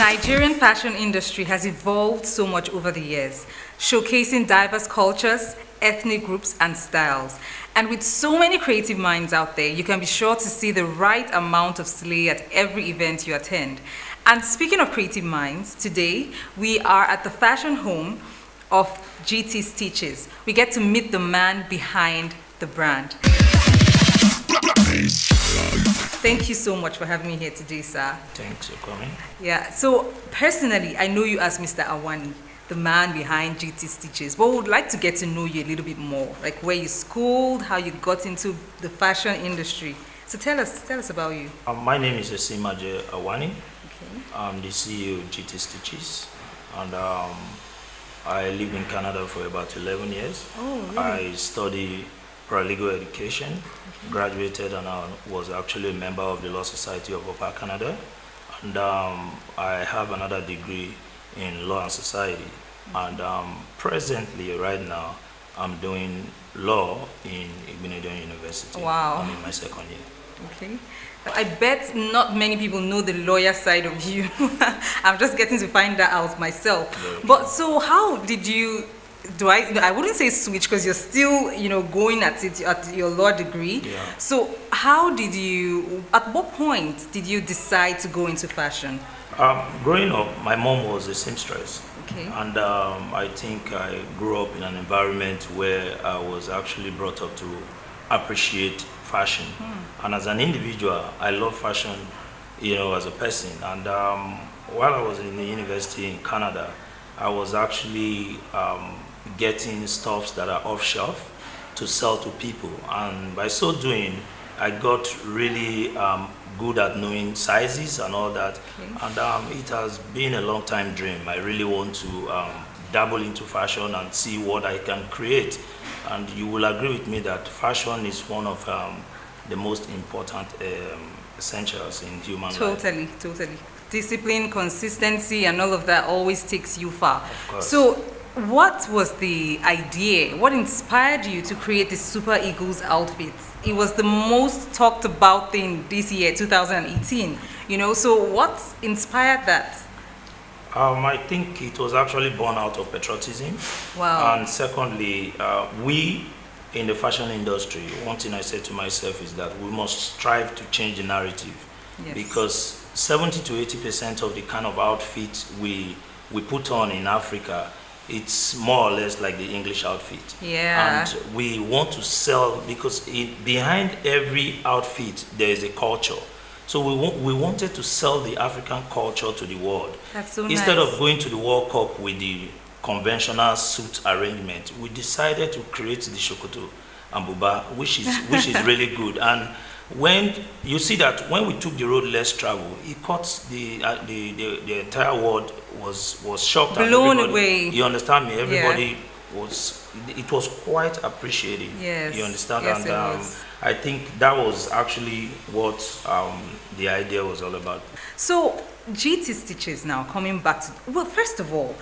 Nigerian fashion industry has evolved so much over the years, showcasing diverse cultures, ethnic groups, and styles. And with so many creative minds out there, you can be sure to see the right amount of slay at every event you attend. And speaking of creative minds, today we are at the fashion home of GTStitches. We get to meet the man behind the brand. Thank you so much for having me here today, sir. Thanks for coming. Yeah, so personally, I know you as Mr. Awani, the man behind GTStitches, but we would like to get to know you a little bit more, like where you schooled, how you got into the fashion industry. So tell us about you. My name is Esimaje Awani. Okay. I'm the CEO of GTStitches, and I lived in Canada for about 11 years. Oh, really? I studied paralegal education, graduated, and I was actually a member of the Law Society of Upper Canada. And I have another degree in Law and Society. And presently, right now, I'm doing law in Ivie University. Wow. I'm in my second year. Okay. I bet not many people know the lawyer side of you. I'm just getting to find that out myself. Very But true. so how did you, I wouldn't say switch because you're still, going at it at your law degree. Yeah. So how did you, at what point did you decide to go into fashion? Growing up, my mom was a seamstress. Okay. And I think I grew up in an environment where I was actually brought up to appreciate fashion. And as an individual, I love fashion, as a person. And while I was in the university in Canada, I was actually getting stuffs that are off shelf to sell to people. And by so doing, I got really good at knowing sizes and all that. Okay. And it has been a long time dream. I really want to dabble into fashion and see what I can create. And you will agree with me that fashion is one of the most important essentials in human life. Totally. Discipline, consistency, and all of that always takes you far. Of course. So what was the idea? What inspired you to create the Super Eagles outfit? It was the most talked about thing this year, 2018. So what inspired that? I think it was actually born out of patriotism. Wow. And secondly, we in the fashion industry, one thing I said to myself is that we must strive to change the narrative. Yes. Because 70 to 80% of the kind of outfits we put on in Africa, it's more or less like the English outfit. Yeah. And we want to sell, because behind every outfit there is a culture. So we wanted to sell the African culture to the world. That's so Instead nice. of going to the World Cup with the conventional suit arrangement, we decided to create the Shokoto and Buba, which is really good. And when you see that when we took the road less travel, it caught the entire world was shocked. Blown away. You understand me? Everybody it was quite appreciated. Yes. You understand? Yes, And it was. I think that was actually what the idea was all about. So GTStitches now, coming back to, well, first of all,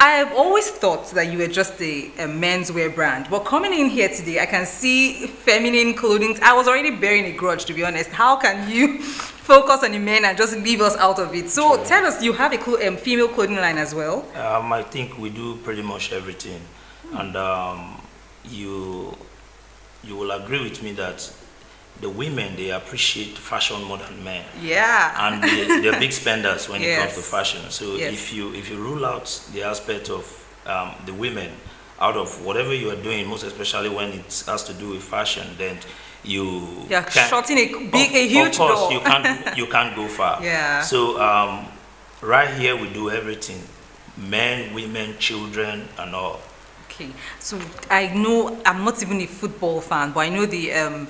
I've always thought that you were just a menswear brand, but coming in here today, I can see feminine clothing. I was already bearing a grudge, to be honest. How can you focus on the men and just leave us out of it? So Sure. tell us, you have a female clothing line as well? I think we do pretty much everything, and you will agree with me that the women, they appreciate fashion more than men. Yeah. And they're big spenders when it comes to fashion. So Yes. if you rule out the aspect of the women out of whatever you are doing, most especially when it has to do with fashion, then You're shutting a huge of course door. you can't go far. Yeah. So right here we do everything, men, women, children, and all. Okay, so I know I'm not even a football fan, but I know the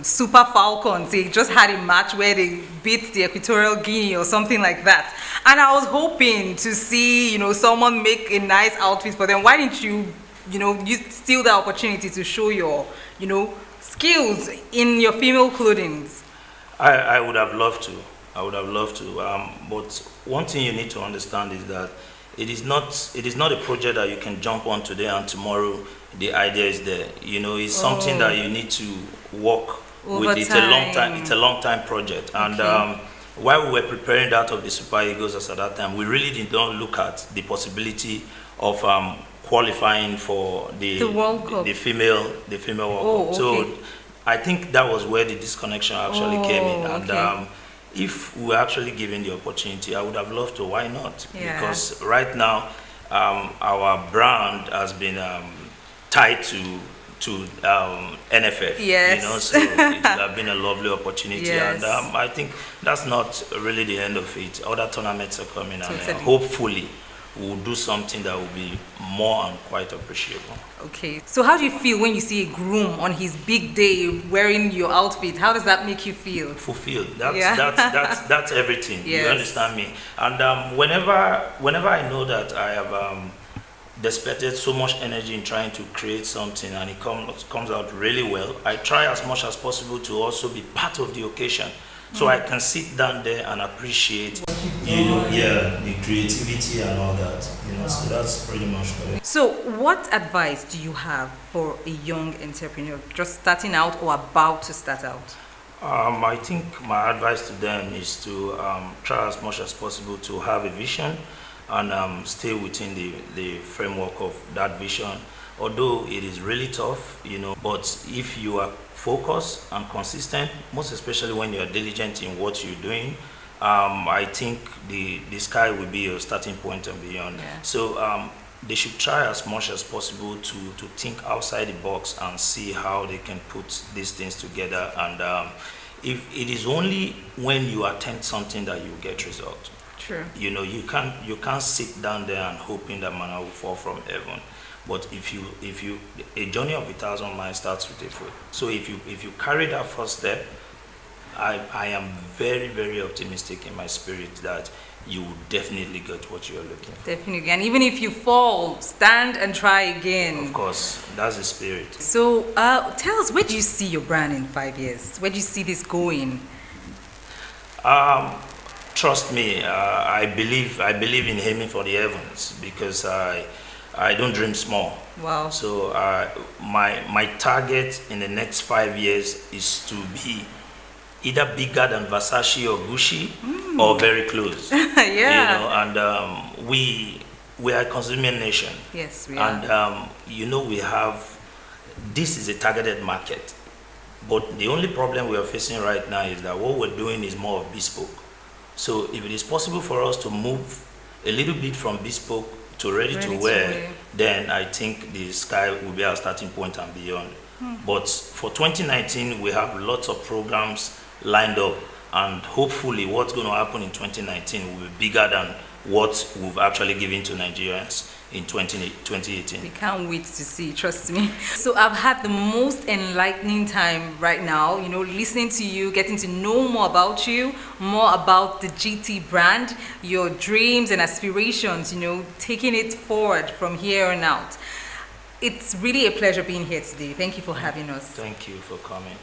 Super Falcons, they just had a match where they beat the Equatorial Guinea or something like that. And I was hoping to see, someone make a nice outfit for them. Why didn't you, you steal the opportunity to show your, skills in your female clothing? I would have loved to. But one thing you need to understand is that it is not a project that you can jump on today and tomorrow the idea is there. It's something that you need to work Over with. It's time. a long time project. And Okay. while we were preparing that of the Super Eagles at that time, we really did not look at the possibility of qualifying for the World Cup, the female World Cup. Okay. So I think that was where the disconnection actually came in. And Okay. if we were actually given the opportunity, I would have loved to. Why not? Yeah. Because right now, our brand has been tied to NFF. Yes. You know, so it would have been a lovely opportunity. Yes. And I think that's not really the end of it. Other tournaments are coming, and Totally. hopefully we'll do something that will be more and quite appreciable. Okay. So how do you feel when you see a groom on his big day wearing your outfit? How does that make you feel? Fulfilled. That's Yeah. that's everything. Yes. You understand me? And whenever I know that I have displayed so much energy in trying to create something and it comes out really well, I try as much as possible to also be part of the occasion. So I can sit down there and appreciate, the creativity and all that. So that's pretty much correct. So what advice do you have for a young entrepreneur just starting out or about to start out? I think my advice to them is to try as much as possible to have a vision and stay within the framework of that vision. Although it is really tough, but if you are focused and consistent, most especially when you are diligent in what you're doing, I think the sky will be your starting point and beyond. Yeah. So they should try as much as possible to think outside the box and see how they can put these things together. And if it is only when you attempt something that you get results. True. You can't sit down there and hoping that manna will fall from heaven. But if you a journey of 1,000 miles starts with a foot. So if you carry that first step, I am very, very optimistic in my spirit that you will definitely get what you are looking for. Definitely. And even if you fall, stand and try again. Of course, that's the spirit. So tell us, where do you see your brand in 5 years? Where do you see this going? Trust me, I believe in aiming for the heavens because I don't dream small. Wow. So my target in the next 5 years is to be either bigger than Versace or Gucci or very close. Yeah. And we are a consuming nation. Yes, we are. And we have, this is a targeted market. But the only problem we are facing right now is that what we're doing is more of bespoke. So if it is possible for us to move a little bit from bespoke to ready to wear, then I think the sky will be our starting point and beyond. But for 2019, we have lots of programs lined up, and hopefully what's going to happen in 2019 will be bigger than what we've actually given to Nigerians in 2018. We can't wait to see, trust me. So I've had the most enlightening time right now, listening to you, getting to know more about you, more about the GT brand, your dreams and aspirations, taking it forward from here on out. It's really a pleasure being here today. Thank you for having us. Thank you for coming.